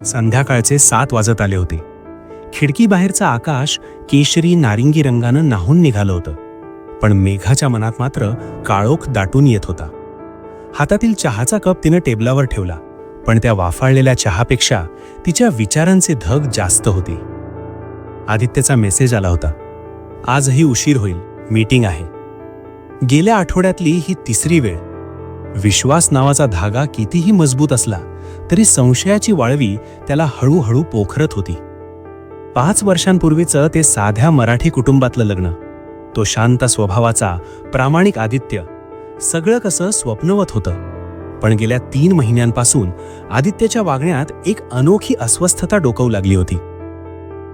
संध्याकाळचे 7 वाजत आले होते. खिडकीबाहेरचं आकाश केशरी नारिंगी रंगानं न्हाऊन निघालं होतं, पण मेघाच्या मनात मात्र काळोख दाटून येत होता. हातातील चहाचा कप तिनं टेबलावर ठेवला, पण त्या वाफाळलेल्या चहापेक्षा तिच्या विचारांचे धग जास्त होते. आदित्यचा मेसेज आला होता, आजही उशीर होईल, मीटिंग आहे. गेल्या आठवड्यातली ही तिसरी वेळ. विश्वास नावाचा धागा कितीही मजबूत असला तरी संशयाची वाळवी त्याला हळूहळू पोखरत होती. 5 वर्षांपूर्वीचं ते साध्या मराठी कुटुंबातलं लग्न, तो शांत स्वभावाचा प्रामाणिक आदित्य, सगळं कसं स्वप्नवत होतं. पण गेल्या 3 महिन्यांपासून आदित्यच्या वागण्यात एक अनोखी अस्वस्थता डोकावू लागली होती.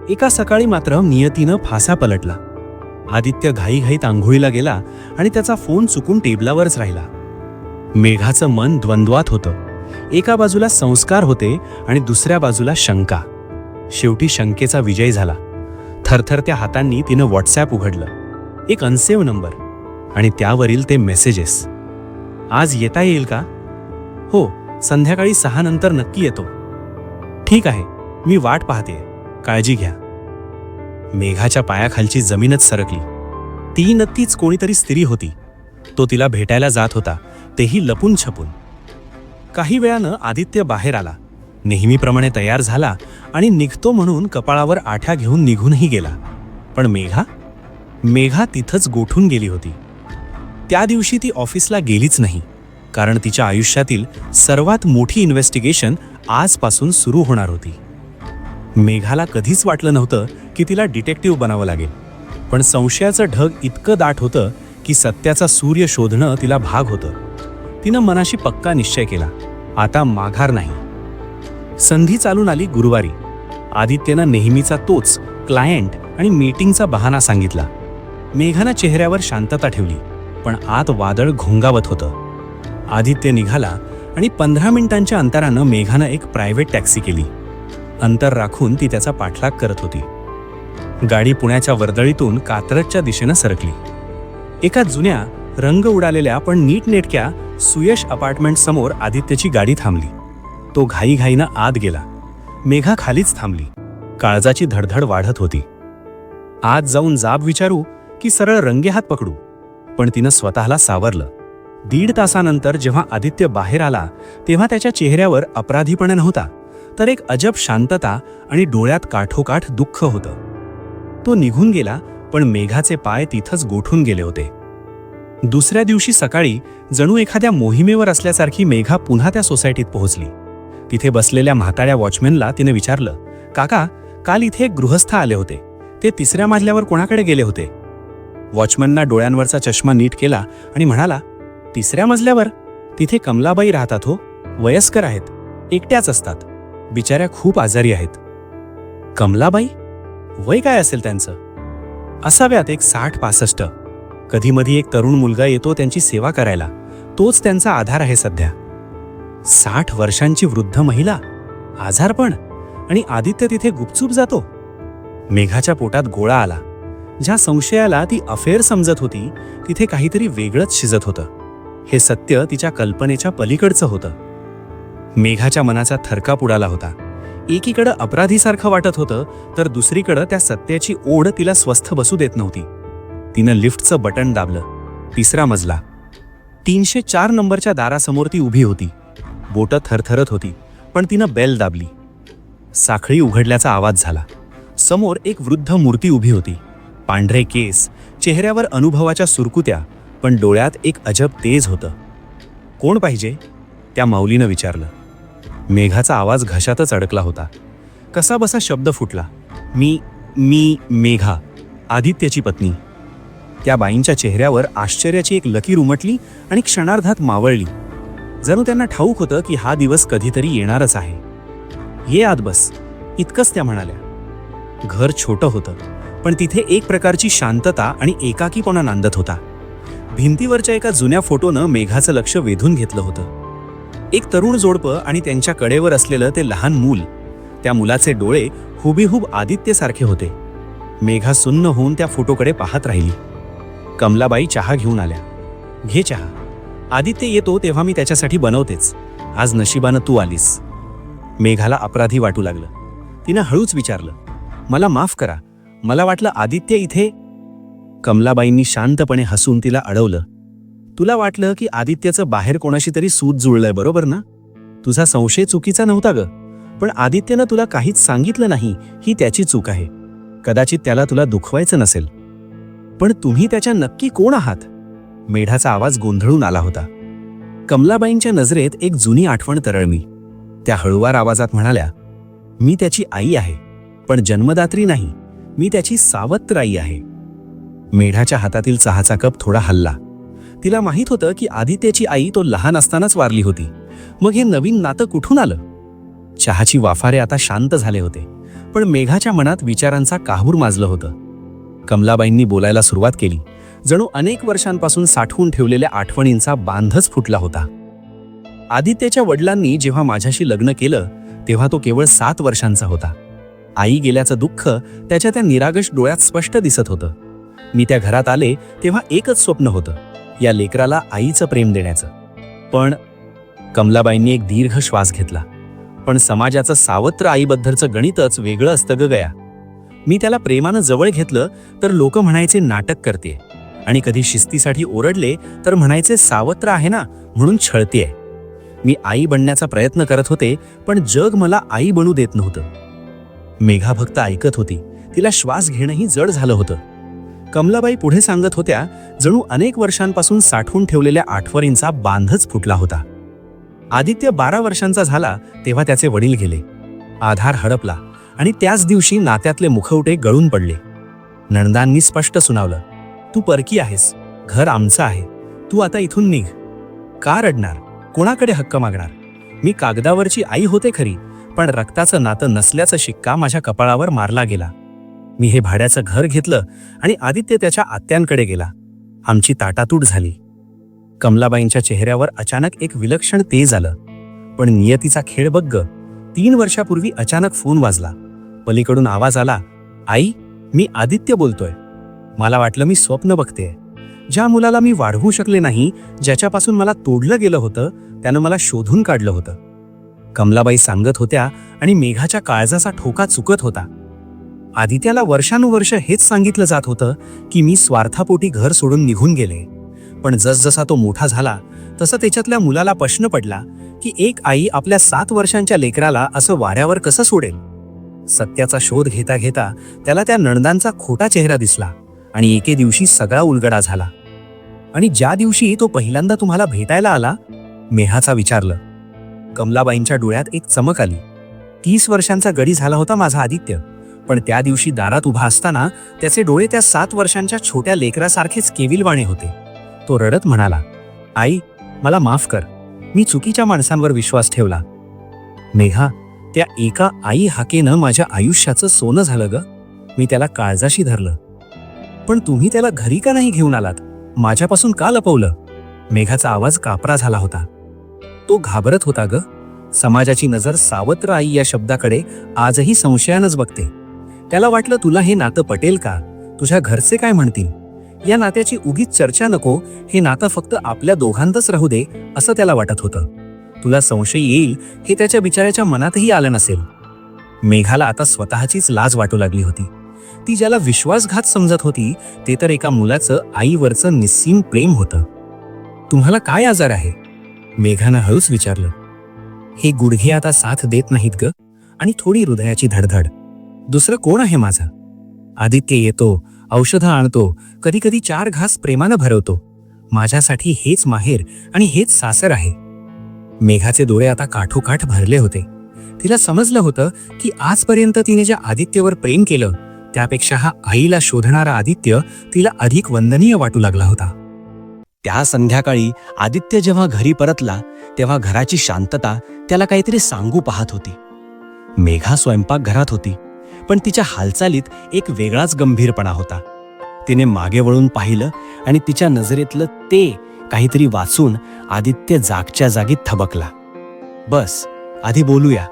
एका सकाळी मात्र नियतीनं फासा पलटला. आदित्य घाईघाईत आंघोळीला गेला आणि त्याचा फोन चुकून टेबलावरच राहिला. मेघाचं मन द्वंद्वात होतं. एका बाजूला संस्कार होते आणि दुसऱ्या बाजूला शंका. शेवटी शंकेचा विजय झाला. थरथरत्या हातांनी तिनं व्हॉट्सॲप उघडलं. एक अनसेव्ह नंबर आणि त्यावरील ते मेसेजेस. आज येता येईल का? हो, संध्याकाळी 6 नंतर नक्की येतो. ठीक आहे, मी वाट पाहते, काळजी घ्या. मेघाच्या पायाखालची जमीनच सरकली. ती नक्कीच कोणीतरी स्त्री होती. तो तिला भेटायला जात होता, तेही लपून छपून. काही वेळानं आदित्य बाहेर आला, नेहमीप्रमाणे तयार झाला आणि निघतो म्हणून कपाळावर आठ्या घेऊन निघूनही गेला. पण मेघा तिथंच गोठून गेली होती. त्या दिवशी ती ऑफिसला गेलीच नाही, कारण तिच्या आयुष्यातील सर्वात मोठी इन्व्हेस्टिगेशन आजपासून सुरू होणार होती. मेघाला कधीच वाटलं नव्हतं की तिला डिटेक्टिव्ह बनावं लागेल, पण संशयाचं ढग इतकं दाट होतं की सत्याचा सूर्य शोधणं तिला भाग होतं. तिनं मनाशी पक्का निश्चय केला, आता माघार नाही. संधी चालून आली गुरुवारी. आदित्यनं नेहमीचा तोच क्लायंट आणि मीटिंगचा बहाणा सांगितला. मेघानं चेहऱ्यावर शांतता ठेवली, पण आत वादळ घोंगावत होतं. आदित्य निघाला आणि 15 मिनिटांच्या अंतरानं मेघानं एक प्रायव्हेट टॅक्सी केली. अंतर राखून ती त्याचा पाठलाग करत होती. गाडी पुण्याच्या वर्दळीतून कात्रजच्या दिशेनं सरकली. एका जुन्या रंग उडालेल्या पण नीटनेटक्या सुयश अपार्टमेंट समोर आदित्यची गाडी थांबली. तो घाईघाईनं आत गेला. मेघा खालीच थांबली. काळजाची धडधड वाढत होती. आत जाऊन जाब विचारू की सरळ रंगेहात पकडू, पण तिनं स्वतःला सावरलं. 1.5 तासानंतर जेव्हा आदित्य बाहेर आला तेव्हा त्याच्या चेहऱ्यावर अपराधीपणा नव्हता, तर एक अजब शांतता आणि डोळ्यात काठोकाठ दुःख होतं. तो निघून गेला, पण मेघाचे पाय तिथंच गोठून गेले होते. दुसऱ्या दिवशी सकाळी जणू एखाद्या मोहिमेवर असल्यासारखी मेघा पुन्हा त्या सोसायटीत पोहोचली. तिथे बसलेल्या म्हाताऱ्या वॉचमॅनला तिने विचारलं, काका, काल इथे एक गृहस्थ आले होते, ते 3ऱ्या मजल्यावर कोणाकडे गेले होते? वॉचमॅनना डोळ्यांवरचा चष्मा नीट केला आणि म्हणाला, 3ऱ्या मजल्यावर? तिथे कमलाबाई राहतात हो, वयस्कर आहेत, एकट्याच असतात, बिचाऱ्या खूप आजारी आहेत. कमलाबाई? वय काय असेल त्यांचं? असाव्यात एक 60-65. कधीमधी एक तरुण मुलगा येतो त्यांची सेवा करायला, तोच त्यांचा आधार आहे सध्या. 60 वर्षांची वृद्ध महिला, आजारपण, आणि आदित्य तिथे गुपचूप जातो. मेघाच्या पोटात गोळा आला. ज्या संशयाला ती अफेअर समजत होती तिथे काहीतरी वेगळंच शिजत होतं. हे सत्य तिच्या कल्पनेच्या पलीकडचं होतं. मेघाच्या मनाचा थरकाप उडाला होता. एकीकडं अपराधीसारखं वाटत होतं, तर दुसरीकडं त्या सत्याची ओढ तिला स्वस्थ बसू देत नव्हती. तिनं लिफ्टचं बटन दाबलं. 3रा मजला. 304 नंबरच्या दारासमोर ती उभी होती. बोटं थरथरत होती, पण तिनं बेल दाबली. साखळी उघडल्याचा आवाज झाला. समोर एक वृद्ध मूर्ती उभी होती. पांढरे केस, चेहऱ्यावर अनुभवाच्या सुरकुत्या, पण डोळ्यात एक अजब तेज होतं. कोण पाहिजे? त्या माऊलीनं विचारलं. मेघाचा आवाज घशातच अडकला होता. कसाबसा शब्द फुटला. मी मेघा, आदित्यची पत्नी. त्या बाईंच्या चेहऱ्यावर आश्चर्याची एक लकीर उमटली आणि क्षणार्धात मावळली. जणू त्यांना ठाऊक होतं की हा दिवस कधीतरी येणारच आहे. ये आत बस, इतकंच त्या म्हणाल्या. घर छोटं होतं, पण तिथे एक प्रकारची शांतता आणि एकाकीपणा नांदत होता. भिंतीवरच्या एका जुन्या फोटोनं मेघाचं लक्ष वेधून घेतलं होतं. एक तरुण जोडपं आणि त्यांच्या कडेवर असलेलं ते लहान मूल. त्या मुलाचे डोळे हुबेहूब आदित्यसारखे होते. मेघा सुन्न होऊन त्या फोटोकडे पाहत राहिली. कमलाबाई चहा घेऊन आल्या. घे चहा. आदित्य येतो तेव्हा मी त्याच्यासाठी बनवतेच. आज नशिबानं तू आलीस. मेघाला अपराधी वाटू लागलं. तिनं हळूच विचारलं, मला माफ करा, मला वाटलं आदित्य इथे. कमलाबाईंनी शांतपणे हसून तिला अडवलं. तुला वाटलं की आदित्यचं बाहेर कोणाशी तरी सूत जुळलंय, बरोबर ना? तुझा संशय चुकीचा नव्हता ग, पण आदित्यनं तुला काहीच सांगितलं नाही ही त्याची चूक आहे. कदाचित त्याला तुला दुखवायचं नसेल. पण तुम्ही त्याच्या नक्की कोण आहात? मेढाचा आवाज गोंधळून आला होता. कमलाबाईंच्या नजरेत एक जुनी आठवण तरळली. त्या हळुवार आवाजात म्हणाल्या, मी त्याची आई आहे, पण जन्मदात्री नाही. मी त्याची सावत्र आई आहे. मेढाच्या हातातील चहाचा कप थोडा हलला. तिला माहीत होतं की आदित्यची आई तो लहान असतानाच वारली होती. मग हे नवीन नातं कुठून आलं? चहाची वाफारे आता शांत झाले होते, पण मेघाच्या मनात विचारांचा काहूर माजलं होतं. कमलाबाईंनी बोलायला सुरुवात केली, जणू अनेक वर्षांपासून साठवून ठेवलेल्या आठवणींचा बांधच फुटला होता. आदित्यच्या वडिलांनी जेव्हा माझ्याशी लग्न केलं तेव्हा तो केवळ 7 वर्षांचा होता. आई गेल्याचं दुःख त्याच्या त्या निरागस डोळ्यात स्पष्ट दिसत होतं. मी त्या घरात आले तेव्हा एकच स्वप्न होतं, या लेकराला आईचं प्रेम देण्याचं. पण कमलाबाईंनी एक दीर्घ श्वास घेतला. पण समाजाचं सावत्र आईबद्दलचं गणितच वेगळं असतं ग गया. मी त्याला प्रेमानं जवळ घेतलं तर लोक म्हणायचे नाटक करते, आणि कधी शिस्तीसाठी ओरडले तर म्हणायचे सावत्र आहे ना म्हणून छळतेय. मी आई बनण्याचा प्रयत्न करत होते, पण जग मला आई बनू देत नव्हतं. मेघा फक्त ऐकत होती. तिला श्वास घेणंही जड झालं होतं. कमलाबाई पुढे सांगत होत्या, जणू अनेक वर्षांपासून साठवून ठेवलेल्या आठवणींचा बांधच फुटला होता. आदित्य 12 वर्षांचा झाला तेव्हा त्याचे वडील गेले. आधार हडपला आणि त्याच दिवशी नात्यातले मुखवटे गळून पडले. नणदांनी स्पष्ट सुनावलं, तू परकी आहेस, घर आमचं आहे, तू आता इथून निघ. का रडणार, कोणाकडे हक्क मागणार? मी कागदावरची आई होते खरी, पण रक्ताचं नातं नसल्याचा शिक्का माझ्या कपाळावर मारला गेला. मी हे भाड्याचं घर घेतलं आणि आदित्य त्याच्या आत्यांकडे गेला. आमची ताटातूट झाली. कमलाबाईंच्या चेहऱ्यावर अचानक एक विलक्षण तेज आलं. पण नियतीचा खेळ बघ ग. 3 वर्षापूर्वी अचानक फोन वाजला. पलीकडून आवाज आला, आई, मी आदित्य बोलतोय. मला वाटलं मी स्वप्न बघतेय. ज्या मुलाला मी वाढवू शकले नाही, ज्याच्यापासून मला तोडलं गेलं होतं, त्यानं मला शोधून काढलं होतं. कमलाबाई सांगत होत्या आणि मेघाच्या काळजाचा ठोका चुकत होता. आदित्याला वर्षानुवर्ष हेच सांगितलं जात होतं की मी स्वार्थापोटी घर सोडून निघून गेले. पण जसजसा तो मोठा झाला तसं त्याच्यातल्या मुलाला प्रश्न पडला की एक आई आपल्या 7 वर्षांच्या लेकराला असं वाऱ्यावर कसं सोडेल. सत्याचा शोध घेता घेता त्याला त्या नणदांचा खोटा चेहरा दिसला आणि एके दिवशी सगळा उलगडा झाला. आणि ज्या दिवशी तो पहिल्यांदा तुम्हाला भेटायला आला, मेहाचा विचारलं. कमलाबाईंच्या डोळ्यात एक चमक आली. 30 वर्षांचा गडी झाला होता माझा आदित्य, पण त्या दिवशी दारात उभा असताना त्याचे डोळे त्या 7 वर्षांच्या छोट्या लेकरासारखेच केविलवाणे होते. तो रडत म्हणाला, आई, मला माफ कर, मी चुकीच्या माणसांवर विश्वास ठेवला. मेघा, त्या एका आई हाकेनं माझ्या आयुष्याचं सोनं झालं ग. मी त्याला काळजाशी धरलं. पण तुम्ही त्याला घरी का नाही घेऊन आलात? माझ्यापासून का लपवलं? मेघाचा आवाज कापरा झाला होता. तो घाबरत होता ग. समाजाची नजर सावत्र आई या शब्दाकडे आजही संशयानंच बघते. त्याला वाटलं तुला हे नातं पटेल का? तुझ्या घरचे काय म्हणतील? या नात्याची उगीच चर्चा नको, हे नातं फक्त आपल्या दोघांतच राहू दे असं त्याला वाटत होतं. तुला संशय येईल हे त्याच्या बिचाऱ्याच्या मनातही आलं नसेल. मेघाला आता स्वतःचीच लाज वाटू लागली होती. ती ज्याला विश्वासघात समजत होती ते तर एका मुलाचं आईवरचं निस्सीम प्रेम होतं. तुम्हाला काय आजार आहे? मेघानं हळूच विचारलं. हे गुडघे आता साथ देत नाहीत ग, आणि थोडी हृदयाची धडधड. दुसरं कोण आहे माझं? आदित्य येतो, औषधं आणतो, कधी कधी 4 घास प्रेमानं भरवतो. माझ्यासाठी हेच माहेर आणि हेच सासर आहे. मेघाचे डोळे आता काठोकाठ भरले होते. तिला समजलं होतं की आजपर्यंत तिने ज्या आदित्यवर प्रेम केलं त्यापेक्षा हा आईला शोधणारा आदित्य तिला अधिक वंदनीय वाटू लागला होता. त्या संध्याकाळी आदित्य जेव्हा घरी परतला तेव्हा घराची शांतता त्याला काहीतरी सांगू पाहत होती. मेघा स्वयंपाकघरात होती, पण तिच्या हालचालीत एक वेगळाच गंभीरपणा होता. तिने मागे वळून पाहिलं आणि तिच्या नजरेतलं ते काहीतरी वाचून आदित्य जागच्या जागी थबकला. बस, आधी बोलूया.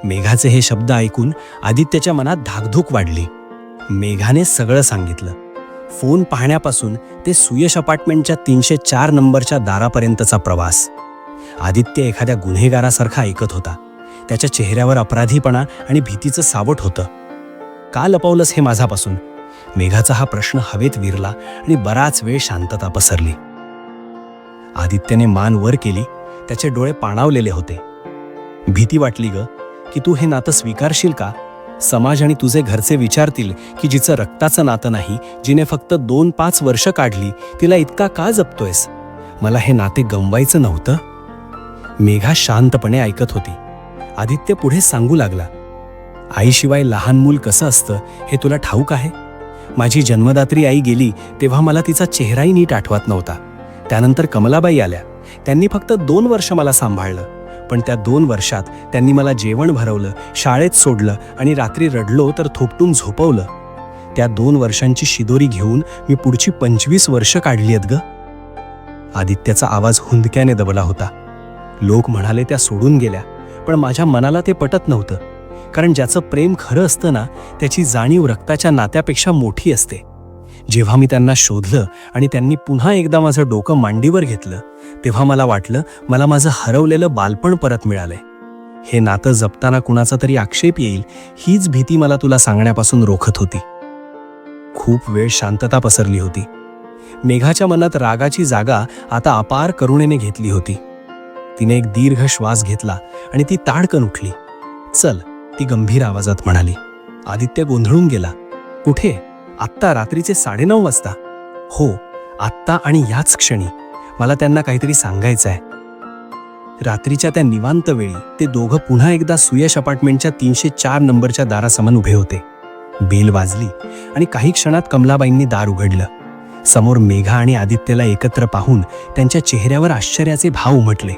मेघाचे हे शब्द ऐकून आदित्यच्या मनात धाकधूक वाढली. मेघाने सगळं सांगितलं. फोन पाहण्यापासून ते सुयश अपार्टमेंटच्या 304 नंबरच्या दारापर्यंतचा प्रवास. आदित्य एखाद्या गुन्हेगारासारखा ऐकत होता. त्याच्या चेहऱ्यावर अपराधीपणा आणि भीतीचं सावट होतं. का लपवलंस हे माझ्यापासून? मेघाचा हा प्रश्न हवेत विरला आणि बराच वेळ शांतता पसरली. आदित्यने मान वर केली. त्याचे डोळे पाणावलेले होते. भीती वाटली ग, की तू हे नातं स्वीकारशील का? समाज आणि तुझे घरचे विचारतील की जिचं रक्ताचं नातं नाही, जिने फक्त 2-5 वर्ष काढली, तिला इतका का जपतोयस? मला हे नाते गमवायचं नव्हतं. मेघा शांतपणे ऐकत होती. आदित्य पुढे सांगू लागला, आईशिवाय लहान मूल कसं असतं हे तुला ठाऊक आहे? माझी जन्मदात्री आई गेली तेव्हा मला तिचा चेहराही नीट आठवत नव्हता. त्यानंतर कमलाबाई आल्या. त्यांनी फक्त 2 वर्ष मला सांभाळलं. पण त्या 2 वर्षात त्यांनी मला जेवण भरवलं, शाळेत सोडलं आणि रात्री रडलो तर थोपटून झोपवलं. त्या 2 वर्षांची शिदोरी घेऊन मी पुढची 25 वर्ष काढली आहेत ग. आदित्यचा आवाज हुंदक्याने दबला होता. लोक म्हणाले त्या सोडून गेल्या, पण माझ्या मनाला ते पटत नव्हतं. कारण ज्याचं प्रेम खरं असतं ना, त्याची जाणीव रक्ताच्या नात्यापेक्षा मोठी असते. जेव्हा मी त्यांना शोधलं आणि त्यांनी पुन्हा एकदा माझं डोकं मांडीवर घेतलं, तेव्हा मला वाटलं मला माझं हरवलेलं बालपण परत मिळालंय. हे नातं जपताना कुणाचा तरी आक्षेप येईल, हीच भीती मला तुला सांगण्यापासून रोखत होती. खूप वेळ शांतता पसरली होती. मेघाच्या मनात रागाची जागा आता अपार करुणेने घेतली होती. तिने एक दीर्घ श्वास घेतला आणि ती ताडकन उठली. चल, ती गंभीर आवाजात म्हणाली. आदित्य गोंधळून गेला. कुठे? आत्ता रात्रीचे 9:30 वाजता? हो, आत्ता आणि याच क्षणी. मला त्यांना काहीतरी सांगायचं आहे. रात्रीच्या त्या निवांत वेळी ते दोघं पुन्हा एकदा सुयश अपार्टमेंटच्या 304 नंबरच्या दारासमोर उभे होते. बेल वाजली आणि काही क्षणात कमलाबाईंनी दार उघडलं. समोर मेघा आणि आदित्यला एकत्र पाहून त्यांच्या चेहऱ्यावर आश्चर्याचे भाव उमटले.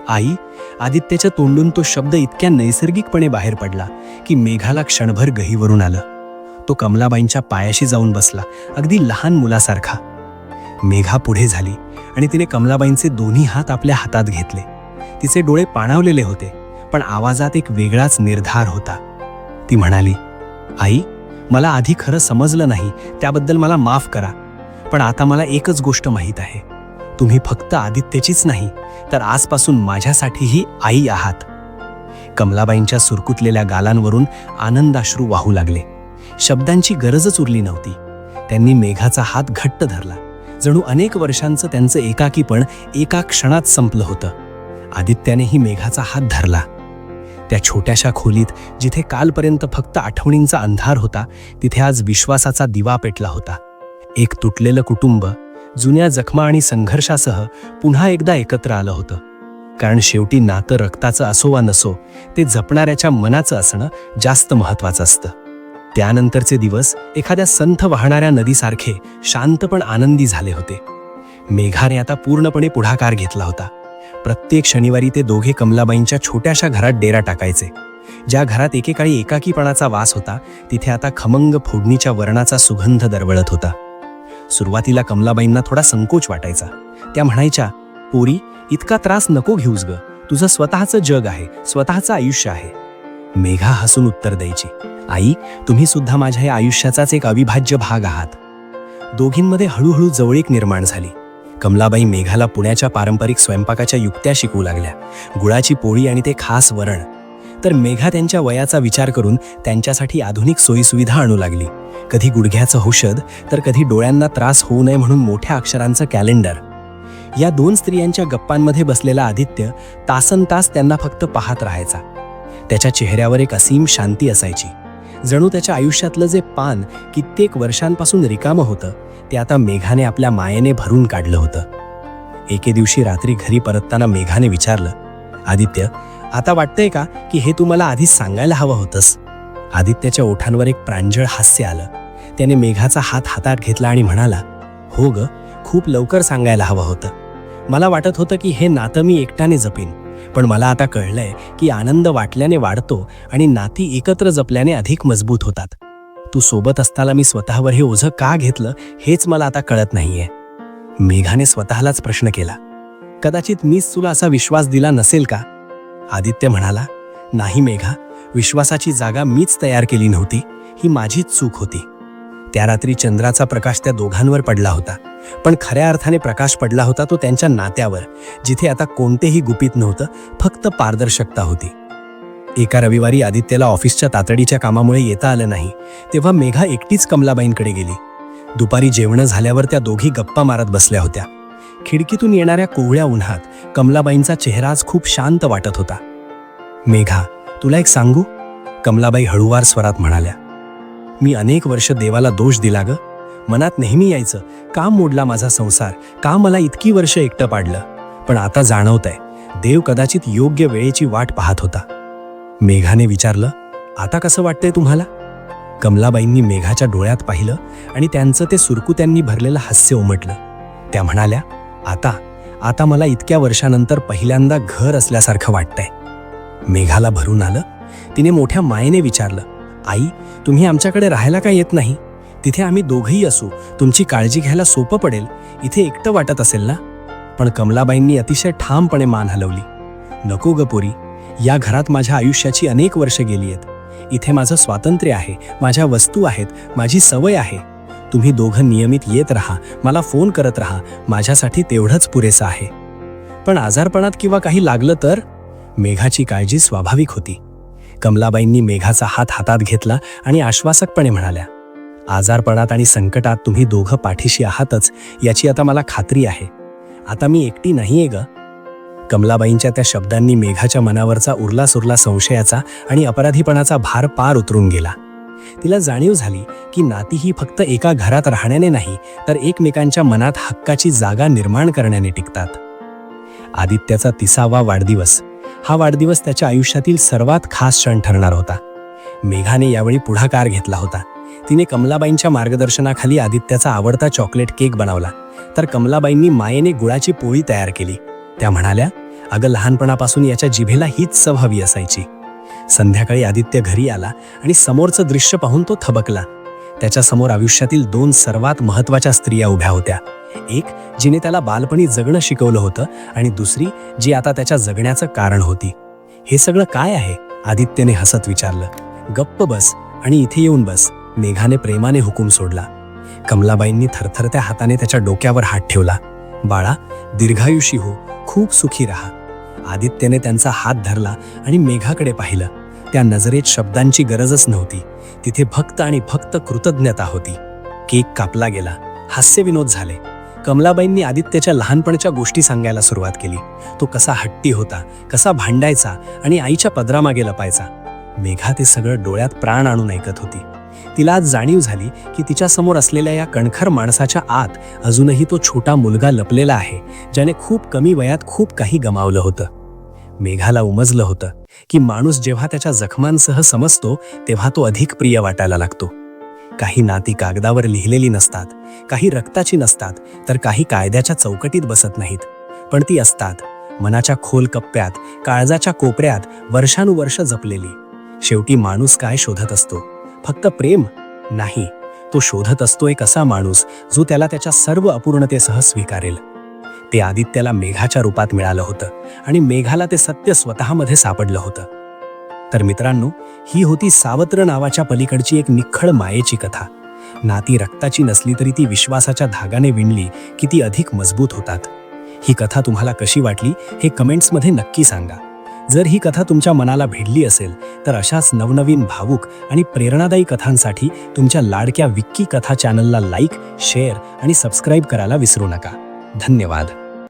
आई? आदित्यच्या तोंडून तो शब्द इतक्या नैसर्गिकपणे बाहेर पडला की मेघाला क्षणभर गहीवरून आलं. तो कमलाबाईंच्या पायाशी जाऊन बसला, अगदी लहान मुलासारखा. मेघा पुढे झाली आणि तिने कमलाबाईंचे दोन्ही हात आपल्या हातात घेतले. तिचे डोळे पाणावलेले होते, पण आवाजात एक वेगळाच निर्धार होता. ती म्हणाली, आई, मला आधी खरं समजलं नाही, त्याबद्दल मला माफ करा. पण आता मला एकच गोष्ट माहीत आहे, तुम्ही फक्त आदित्यचीच नाही, तर आजपासून माझ्यासाठीही आई आहात. कमलाबाईंच्या सुरकुतलेल्या गालांवरून आनंदाश्रू वाहू लागले. शब्दांची गरजच उरली नव्हती. त्यांनी मेघाचा हात घट्ट धरला, जणू अनेक वर्षांचं त्यांचं एकाकीपण एका क्षणात संपलं होतं. आदित्यानेही मेघाचा हात धरला. त्या छोट्याशा खोलीत जिथे कालपर्यंत फक्त आठवणींचा अंधार होता, तिथे आज विश्वासाचा दिवा पेटला होता. एक तुटलेलं कुटुंब जुन्या जखमा आणि संघर्षासह पुन्हा एकदा एकत्र आलं होतं. कारण शेवटी नातं रक्ताचं असो वा नसो, ते जपणाऱ्याच्या मनाचं असणं जास्त महत्त्वाचं असतं. त्यानंतरचे दिवस एखाद्या संथ वाहणाऱ्या नदीसारखे शांत पण आनंदी झाले होते. मेघाने आता पूर्णपणे पुढाकार घेतला होता. प्रत्येक शनिवारी ते दोघे कमलाबाईंच्या छोट्याशा घरात डेरा टाकायचे. ज्या घरात एकेकाळी एकाकीपणाचा वास होता, तिथे आता खमंग फोडणीच्या वरणाचा सुगंध दरवळत होता. सुरुवातीला कमलाबाईंना थोडा संकोच वाटायचा. त्या म्हणायच्या, पोरी, इतका त्रास नको घेऊस ग, तुझं स्वतःचं जग आहे, स्वतःचं आयुष्य आहे. मेघा हसून उत्तर द्यायची, आई, तुम्ही सुद्धा माझ्या या आयुष्याचाच एक अविभाज्य भाग आहात. दोघींमध्ये हळूहळू जवळीक निर्माण झाली. कमलाबाई मेघाला पुण्याच्या पारंपरिक स्वयंपाकाच्या युक्त्या शिकवू लागल्या. गुळाची पोळी आणि ते खास वरण. तर मेघा त्यांच्या वयाचा विचार करून त्यांच्यासाठी आधुनिक सोयीसुविधा आणू लागली. कधी गुडघ्याचं औषध, तर कधी डोळ्यांना त्रास होऊ नये म्हणून मोठ्या अक्षरांचं कॅलेंडर. या 2 स्त्रियांच्या गप्पांमध्ये बसलेला आदित्य तासनतास त्यांना फक्त पाहत राहायचा. त्याच्या चेहऱ्यावर एक असीम शांती असायची. जणू त्याच्या आयुष्यातलं जे पान कित्येक वर्षांपासून रिकामं होतं, ते आता मेघाने आपल्या मायेने भरून काढलं होतं. एके दिवशी रात्री घरी परतताना मेघाने विचारलं, आदित्य, आता वाटतंय का की हे तू मला आधीच सांगायला हवं होतंस? आदित्यच्या ओठांवर एक प्रांजळ हास्य आलं. त्याने मेघाचा हात हातात घेतला आणि म्हणाला, हो ग, खूप लवकर सांगायला हवं होतं. मला वाटत होतं की हे नातं मी एकट्याने जपीन, पण मला आता कळलंय की आनंद वाटल्याने वाढतो आणि नाती एकत्र जपल्याने अधिक मजबूत होतात. तू सोबत असताना मी स्वतःवर हे ओझं का घेतलं हेच मला आता कळत नाहीये. मेघाने स्वतःलाच प्रश्न केला, कदाचित मीच तुला असा विश्वास दिला नसेल का? आदित्य म्हणाला, नाही मेघा, विश्वासाची जागा मीच तयार केली नव्हती, ही माझीच चूक होती. त्या रात्री चंद्राचा प्रकाश त्या दोघांवर पडला होता, पण खऱ्या अर्थाने प्रकाश पडला होता तो त्यांच्या नात्यावर, जिथे आता कोणतेही गुपित नव्हतं, फक्त पारदर्शकता होती. एका रविवारी आदित्यला ऑफिसच्या तातडीच्या कामामुळे येता आलं नाही, तेव्हा मेघा एकटीच कमलाबाईंकडे गेली. दुपारी जेवण झाल्यावर त्या दोघी गप्पा मारत बसल्या होत्या. खिडकीतून येणाऱ्या कोवळ्या उन्हात कमलाबाईंचा चेहरा आज खूप शांत वाटत होता. मेघा, तुला एक सांगू? कमलाबाई हळूवार स्वरात म्हणाल्या. मी अनेक वर्ष देवाला दोष दिला ग. मनात नेहमी यायचं, का मोडला माझा संसार, का मला इतकी वर्ष एकटं पाडलं. पण आता जाणवतंय, देव कदाचित योग्य वेळेची वाट पाहत होता. मेघाने विचारलं, आता कसं वाटतंय तुम्हाला? कमलाबाईंनी मेघाच्या डोळ्यात पाहिलं आणि त्यांचं ते सुरकुत्यांनी भरलेलं हास्य उमटलं. त्या म्हणाल्या, आता मला इतक्या वर्षानंतर पहिल्यांदा घर असल्यासारखं वाटतंय. मेघाला भरून आलं. तिने मोठ्या मायेने विचारलं, आई, तुम्ही आमच्याकडे राहायला का येत नाही? तिथे आम्ही दोघंही असू, तुमची काळजी घ्यायला सोपं पडेल. इथे एकटं वाटत असेल ना? पण कमलाबाईंनी अतिशय ठामपणे मान हलवली. नको ग पोरी, या घरात माझ्या आयुष्याची अनेक वर्ष गेली आहेत. इथे माझं स्वातंत्र्य आहे, माझ्या वस्तू आहेत, माझी सवय आहे. तुम्ही दोघं नियमित येत राहा, मला फोन करत राहा, माझ्यासाठी तेवढंच पुरेसं आहे. पण आजारपणात किंवा काही लागलं तर? मेघाची काळजी स्वाभाविक होती. कमलाबाईंनी मेघाचा हात हातात घेतला आणि आश्वासकपणे म्हणाल्या, आजारपणात आणि संकटात तुम्ही दोघं पाठीशी आहातच याची आता मला खात्री आहे. आता मी एकटी नाहीये ग. कमलाबाईंच्या त्या शब्दांनी मेघाच्या मनावरचा उरला संशयाचा आणि अपराधीपणाचा भार पार उतरून गेला. तिला जाणीव झाली की नाती ही फक्त एका घरात राहण्याने नाही, तर एकमेकांच्या मनात हक्काची जागा निर्माण करण्याने टिकतात. आदित्याचा 30वा वाढदिवस. हा वाढदिवस त्याच्या आयुष्यातील सर्वात खास क्षण ठरणार होता. मेघाने यावेळी पुढाकार घेतला होता. तिने कमलाबाईंच्या मार्गदर्शनाखाली आदित्याचा आवडता चॉकलेट केक बनवला, तर कमलाबाईंनी मायेने गुळाची पोळी तयार केली. त्या म्हणाल्या, अगं, लहानपणापासून याच्या जिभेला हीच चव हवी असायची. संध्याकाळी आदित्य घरी आला आणि समोरचं दृश्य पाहून तो थबकला. त्याच्यासमोर आयुष्यातील 2 सर्वात महत्त्वाच्या स्त्रिया उभ्या होत्या. एक जिने त्याला बालपणी जगणं शिकवलं होतं आणि दुसरी जी आता त्याच्या जगण्याचं कारण होती. हे सगळं काय आहे? आदित्यने हसत विचारलं. गप्प बस आणि इथे येऊन बस, मेघाने प्रेमाने हुकूम सोडला. कमलाबाईंनी थरथरत्या हाताने त्याच्या डोक्यावर हात ठेवला. बाळा, दीर्घायुषी हो, खूप सुखी राहा. आदित्यने त्यांचा हात धरला आणि मेघाकडे पाहिलं. त्या नजरेत शब्दांची गरजच नव्हती, तिथे फक्त आणि फक्त कृतज्ञता होती. केक कापला गेला, हास्यविनोद झाले. कमलाबाईंनी आदित्यच्या लहानपणच्या गोष्टी सांगायला सुरुवात केली. तो कसा हट्टी होता, कसा भांडायचा आणि आईच्या पदरामागे लपायचा. मेघा ते सगळं डोळ्यात प्राण आणून ऐकत होती. तिला आज जाणीव झाली की तिच्या समोर असलेल्या या कणखर माणसाच्या आत अजूनही तो छोटा मुलगा लपलेला आहे, ज्याने खूप कमी वयात खूप काही गमावलं होतं. मेघाला उमजलं होतं की माणूस जेव्हा त्याच्या जखमांसह समजतो तेव्हा तो अधिक प्रिय वाटायला लागतो. काही नाती कागदावर लिहिलेली नसतात, काही रक्ताची नसतात, तर काही कायद्याच्या चौकटीत बसत नाहीत, पण ती असतात मनाच्या खोल कप्प्यात, काळजाच्या कोपऱ्यात वर्षानुवर्ष जपलेली. शेवटी माणूस काय शोधत असतो? फक्त प्रेम नाही, तो शोधत असतो एक असा माणूस जो त्याला त्याच्या सर्व अपूर्णतेसह स्वीकारेल. ते आदित्याला मेघाच्या रूपात मिळालं होतं आणि मेघाला ते सत्य स्वतःमध्ये सापडलं होतं. तर मित्रांनो, ही होती सावत्र नावाच्या पलीकडची एक निखळ मायेची कथा. नाती रक्ताची नसली तरी ती विश्वासाच्या धागाने विणली की ती अधिक मजबूत होतात. ही कथा तुम्हाला कशी वाटली हे कमेंट्समध्ये नक्की सांगा. जर ही कथा तुमच्या मनाला भिडली असेल तर अशाच नवनवीन भावुक आणि प्रेरणादायी कथांसाठी तुमच्या लाडक्या विक्की कथा चॅनलला लाईक, शेअर आणि सबस्क्राईब करायला विसरू नका. धन्यवाद.